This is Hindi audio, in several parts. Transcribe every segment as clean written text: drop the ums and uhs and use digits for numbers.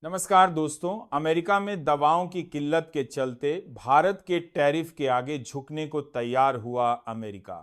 नमस्कार दोस्तों। अमेरिका में दवाओं की किल्लत के चलते भारत के टैरिफ के आगे झुकने को तैयार हुआ अमेरिका।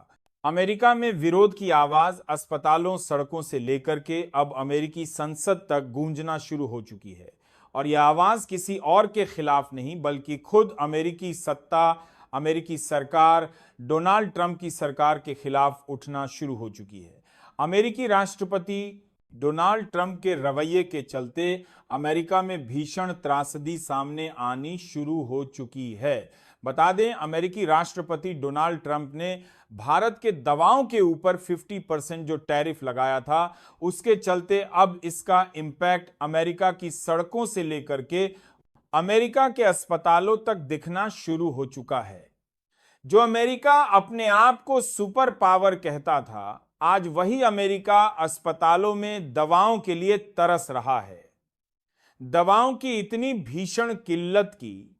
अमेरिका में विरोध की आवाज अस्पतालों, सड़कों से लेकर के अब अमेरिकी संसद तक गूंजना शुरू हो चुकी है। और यह आवाज किसी और के खिलाफ नहीं बल्कि खुद अमेरिकी सत्ता, अमेरिकी सरकार, डोनाल्ड ट्रंप की सरकार के खिलाफ उठना शुरू हो चुकी है। अमेरिकी राष्ट्रपति डोनाल्ड ट्रंप के रवैये के चलते अमेरिका में भीषण त्रासदी सामने आनी शुरू हो चुकी है। बता दें, अमेरिकी राष्ट्रपति डोनाल्ड ट्रंप ने भारत के दवाओं के ऊपर 50% जो टैरिफ लगाया था, उसके चलते अब इसका इंपैक्ट अमेरिका की सड़कों से लेकर के अमेरिका के अस्पतालों तक दिखना शुरू हो चुका है। जो अमेरिका अपने आप को सुपर पावर कहता था, आज वही अमेरिका अस्पतालों में दवाओं के लिए तरस रहा है। दवाओं की इतनी भीषण किल्लत की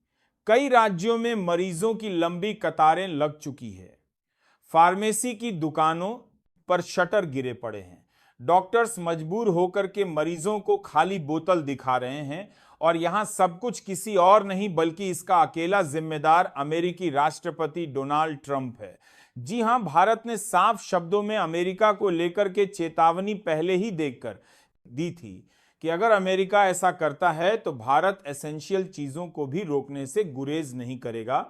कई राज्यों में मरीजों की लंबी कतारें लग चुकी है। फार्मेसी की दुकानों पर शटर गिरे पड़े हैं। डॉक्टर्स मजबूर होकर के मरीजों को खाली बोतल दिखा रहे हैं और यहां सब कुछ किसी और नहीं बल्कि इसका अकेला जिम्मेदार अमेरिकी राष्ट्रपति डोनाल्ड ट्रंप है। जी हां, भारत ने साफ शब्दों में अमेरिका को लेकर के चेतावनी पहले ही देकर दी थी कि अगर अमेरिका ऐसा करता है तो भारत एसेंशियल चीजों को भी रोकने से गुरेज नहीं करेगा।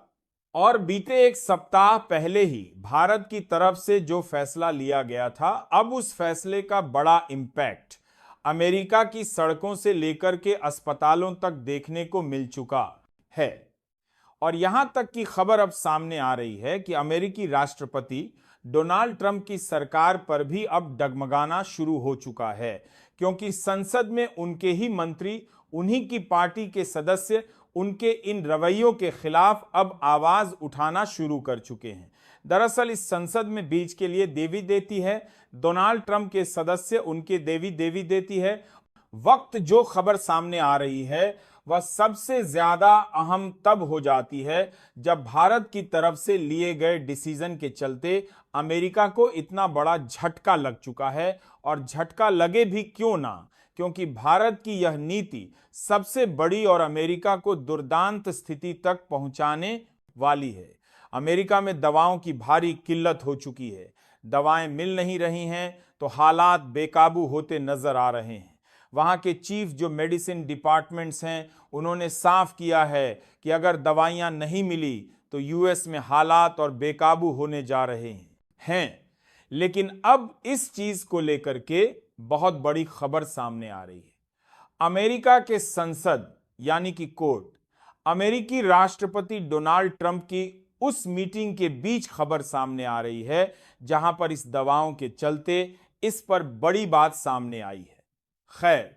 और बीते एक सप्ताह पहले ही भारत की तरफ से जो फैसला लिया गया था, अब उस फैसले का बड़ा इंपैक्ट अमेरिका की सड़कों से लेकर के अस्पतालों तक देखने को मिल चुका है। और यहां तक की खबर अब सामने आ रही है कि अमेरिकी राष्ट्रपति डोनाल्ड ट्रंप की सरकार पर भी अब डगमगाना शुरू हो चुका है, क्योंकि संसद में उनके ही मंत्री, उन्हीं की पार्टी के सदस्य उनके इन रवैयों के खिलाफ अब आवाज उठाना शुरू कर चुके हैं। दरअसल इस संसद में बीच के लिए देवी देती है, डोनाल्ड ट्रंप के सदस्य उनके देवी देती है। वक्त जो खबर सामने आ रही है वह सबसे ज्यादा अहम तब हो जाती है जब भारत की तरफ से लिए गए डिसीजन के चलते अमेरिका को इतना बड़ा झटका लग चुका है। और झटका लगे भी क्यों ना, क्योंकि भारत की यह नीति सबसे बड़ी और अमेरिका को दुर्दांत स्थिति तक पहुंचाने वाली है। अमेरिका में दवाओं की भारी किल्लत हो चुकी है। दवाएं मिल नहीं रही हैं तो हालात बेकाबू होते नजर आ रहे हैं। वहां के चीफ जो मेडिसिन डिपार्टमेंट्स हैं, उन्होंने साफ किया है कि अगर दवाइयां नहीं मिली तो यूएस में हालात और बेकाबू होने जा रहे हैं। लेकिन अब इस चीज को लेकर के बहुत बड़ी खबर सामने आ रही है। अमेरिका के संसद यानी कि कोर्ट अमेरिकी राष्ट्रपति डोनाल्ड ट्रंप की उस मीटिंग के बीच खबर सामने आ रही है जहां पर इस दवाओं के चलते इस पर बड़ी बात सामने आई है। खैर,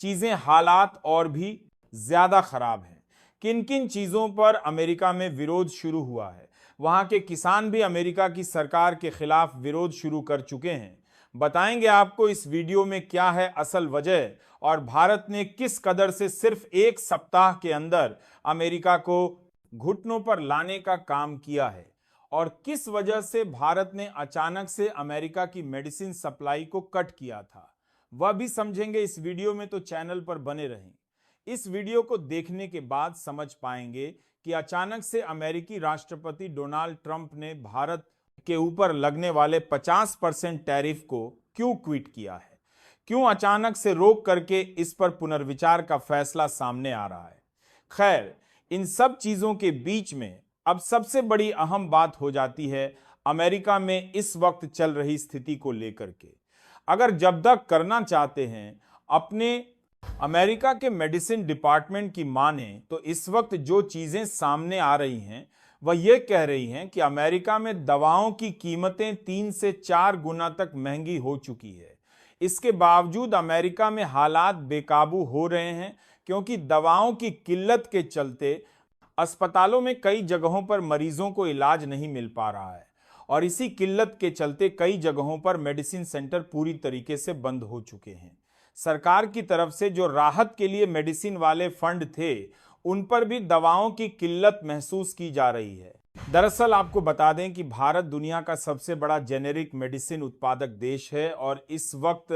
चीजें, हालात और भी ज्यादा खराब हैं। किन किन चीजों पर अमेरिका में विरोध शुरू हुआ है? वहां के किसान भी अमेरिका की सरकार के खिलाफ विरोध शुरू कर चुके हैं। बताएंगे आपको इस वीडियो में क्या है असल वजह और भारत ने किस कदर से सिर्फ एक सप्ताह के अंदर अमेरिका को घुटनों पर लाने का काम किया है और किस वजह से भारत ने अचानक से अमेरिका की मेडिसिन सप्लाई को कट किया था, वह भी समझेंगे इस वीडियो में। तो चैनल पर बने रहें। इस वीडियो को देखने के बाद समझ पाएंगे कि अचानक से अमेरिकी राष्ट्रपति डोनाल्ड ट्रंप ने भारत के ऊपर लगने वाले 50% टैरिफ को क्यों क्विट किया है, क्यों अचानक से रोक करके इस पर पुनर्विचार का फैसला सामने आ रहा है। खैर, इन सब चीजों के बीच में अब सबसे बड़ी अहम बात हो जाती है अमेरिका में इस वक्त चल रही स्थिति को लेकर के। अगर जब्त करना चाहते हैं अपने अमेरिका के मेडिसिन डिपार्टमेंट की माने तो इस वक्त जो चीजें सामने आ रही हैं वह ये कह रही हैं कि अमेरिका में दवाओं की कीमतें 3 से 4 गुना तक महंगी हो चुकी है। इसके बावजूद अमेरिका में हालात बेकाबू हो रहे हैं, क्योंकि दवाओं की किल्लत के चलते अस्पतालों में कई जगहों पर मरीजों को इलाज नहीं मिल पा रहा है और इसी किल्लत के चलते कई जगहों पर मेडिसिन सेंटर पूरी तरीके से बंद हो चुके हैं। सरकार की तरफ से जो राहत के लिए मेडिसिन वाले फंड थे, उन पर भी दवाओं की किल्लत महसूस की जा रही है। दरअसल आपको बता दें कि भारत दुनिया का सबसे बड़ा जेनेरिक मेडिसिन उत्पादक देश है और इस वक्त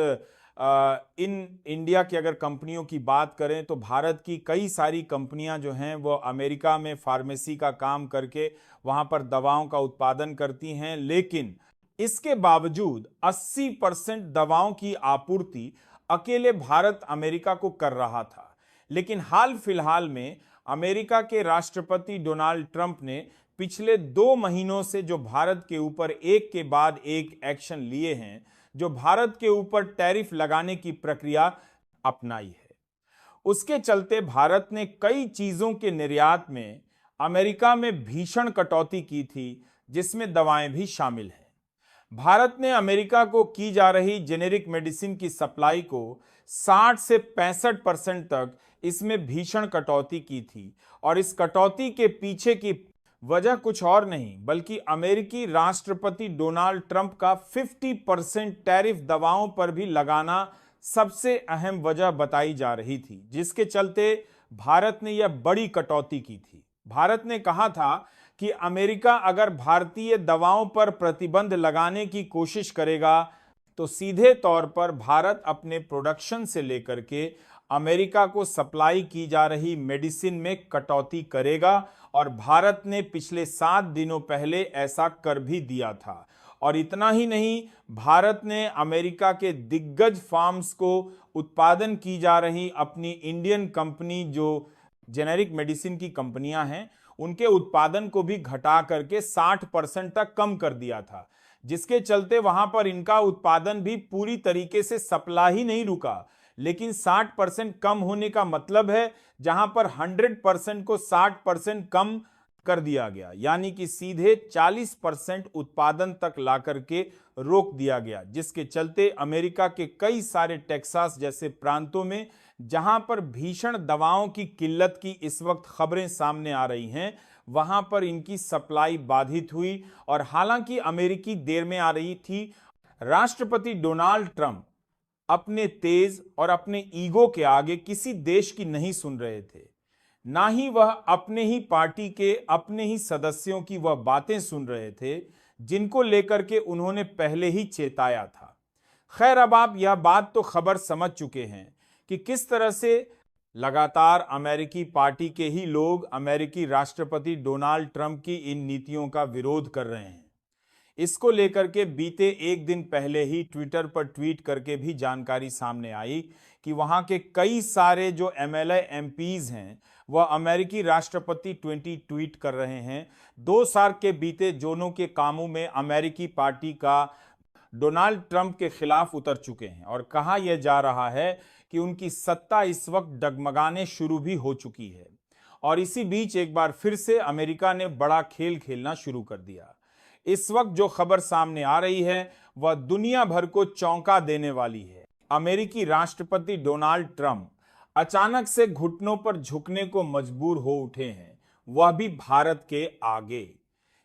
इन इंडिया की अगर कंपनियों की बात करें तो भारत की कई सारी कंपनियां जो हैं वो अमेरिका में फार्मेसी का काम करके वहां पर दवाओं का उत्पादन करती हैं, लेकिन इसके बावजूद 80% दवाओं की आपूर्ति अकेले भारत अमेरिका को कर रहा था। लेकिन हाल फिलहाल में अमेरिका के राष्ट्रपति डोनाल्ड ट्रंप ने पिछले 2 महीनों से जो भारत के ऊपर एक के बाद एक एक्शन लिए हैं, जो भारत के ऊपर टैरिफ लगाने की प्रक्रिया अपनाई है, उसके चलते भारत ने कई चीजों के निर्यात में अमेरिका में भीषण कटौती की थी, जिसमें दवाएं भी शामिल हैं। भारत ने अमेरिका को की जा रही जेनेरिक मेडिसिन की सप्लाई को 60 से 65% तक इसमें भीषण कटौती की थी, और इस कटौती के पीछे की वजह कुछ और नहीं बल्कि अमेरिकी राष्ट्रपति डोनाल्ड ट्रंप का 50% टैरिफ दवाओं पर भी लगाना सबसे अहम वजह बताई जा रही थी, जिसके चलते भारत ने यह बड़ी कटौती की थी। भारत ने कहा था कि अमेरिका अगर भारतीय दवाओं पर प्रतिबंध लगाने की कोशिश करेगा तो सीधे तौर पर भारत अपने प्रोडक्शन से लेकर के अमेरिका को सप्लाई की जा रही मेडिसिन में कटौती करेगा, और भारत ने पिछले 7 दिनों पहले ऐसा कर भी दिया था। और इतना ही नहीं, भारत ने अमेरिका के दिग्गज फार्म्स को उत्पादन की जा रही अपनी इंडियन कंपनी जो जेनेरिक मेडिसिन की कंपनियां हैं, उनके उत्पादन को भी घटा करके 60% तक कम कर दिया था, जिसके चलते वहां पर इनका उत्पादन भी पूरी तरीके से सप्लाई ही नहीं रुका, लेकिन 60% कम होने का मतलब है जहां पर 100% को 60% कम कर दिया गया, यानी कि सीधे 40% उत्पादन तक ला करके रोक दिया गया, जिसके चलते अमेरिका के कई सारे टेक्सास जैसे प्रांतों में जहां पर भीषण दवाओं की किल्लत की इस वक्त खबरें सामने आ रही हैं, वहां पर इनकी सप्लाई बाधित हुई। और हालांकि अमेरिकी देर में आ रही थी, राष्ट्रपति डोनाल्ड ट्रंप अपने तेज और अपने ईगो के आगे किसी देश की नहीं सुन रहे थे, ना ही वह अपने ही पार्टी के अपने ही सदस्यों की वह बातें सुन रहे थे जिनको लेकर के उन्होंने पहले ही चेताया था। खैर, अब आप यह बात तो खबर समझ चुके हैं कि किस तरह से लगातार अमेरिकी पार्टी के ही लोग अमेरिकी राष्ट्रपति डोनाल्ड ट्रंप की इन नीतियों का विरोध कर रहे हैं। इसको लेकर के बीते एक दिन पहले ही ट्विटर पर ट्वीट करके भी जानकारी सामने आई कि वहां के कई सारे जो एमएलए एमपीज हैं वह अमेरिकी राष्ट्रपति ट्वीट कर रहे हैं। 2 साल के बीते जोनों के कामों में अमेरिकी पार्टी का डोनाल्ड ट्रंप के खिलाफ उतर चुके हैं, और कहा यह जा रहा है कि उनकी सत्ता इस वक्त डगमगाने शुरू भी हो चुकी है। और इसी बीच एक बार फिर से अमेरिका ने बड़ा खेल खेलना शुरू कर दिया। इस वक्त जो खबर सामने आ रही है वह दुनिया भर को चौंका देने वाली है। अमेरिकी राष्ट्रपति डोनाल्ड ट्रंप अचानक से घुटनों पर झुकने को मजबूर हो उठे हैं, वह भी भारत के आगे।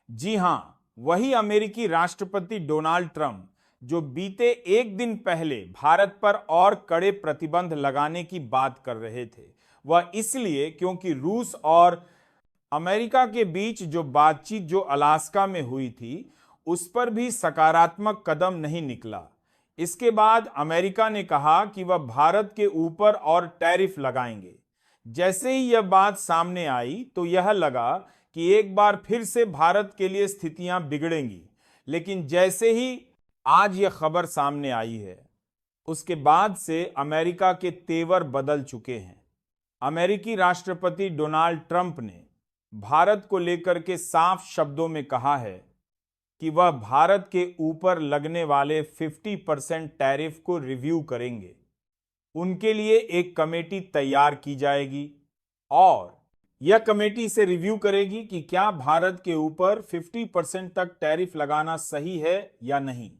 जी हां, वही अमेरिकी राष्ट्रपति डोनाल्ड ट्रंप जो बीते एक दिन पहले भारत पर और कड़े प्रतिबंध लगाने की बात कर रहे थे, वह इसलिए क्योंकि रूस और अमेरिका के बीच जो बातचीत जो अलास्का में हुई थी उस पर भी सकारात्मक कदम नहीं निकला। इसके बाद अमेरिका ने कहा कि वह भारत के ऊपर और टैरिफ लगाएंगे। जैसे ही यह बात सामने आई तो यह लगा कि एक बार फिर से भारत के लिए स्थितियां बिगड़ेंगी, लेकिन जैसे ही आज यह खबर सामने आई है उसके बाद से अमेरिका के तेवर बदल चुके हैं। अमेरिकी राष्ट्रपति डोनाल्ड ट्रंप ने भारत को लेकर के साफ शब्दों में कहा है कि वह भारत के ऊपर लगने वाले 50% टैरिफ को रिव्यू करेंगे। उनके लिए एक कमेटी तैयार की जाएगी और यह कमेटी से रिव्यू करेगी कि क्या भारत के ऊपर 50% तक टैरिफ लगाना सही है या नहीं।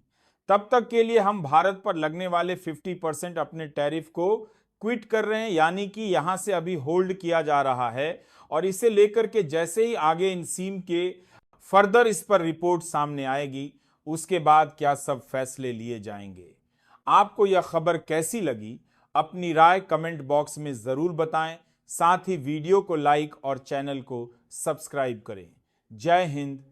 तब तक के लिए हम भारत पर लगने वाले 50% अपने टैरिफ को क्विट कर रहे हैं, यानी कि यहां से अभी होल्ड किया जा रहा है। और इसे लेकर के जैसे ही आगे इन सीम के फर्दर इस पर रिपोर्ट सामने आएगी, उसके बाद क्या सब फैसले लिए जाएंगे। आपको यह खबर कैसी लगी, अपनी राय कमेंट बॉक्स में जरूर बताएं। साथ ही वीडियो को लाइक और चैनल को सब्सक्राइब करें। जय हिंद,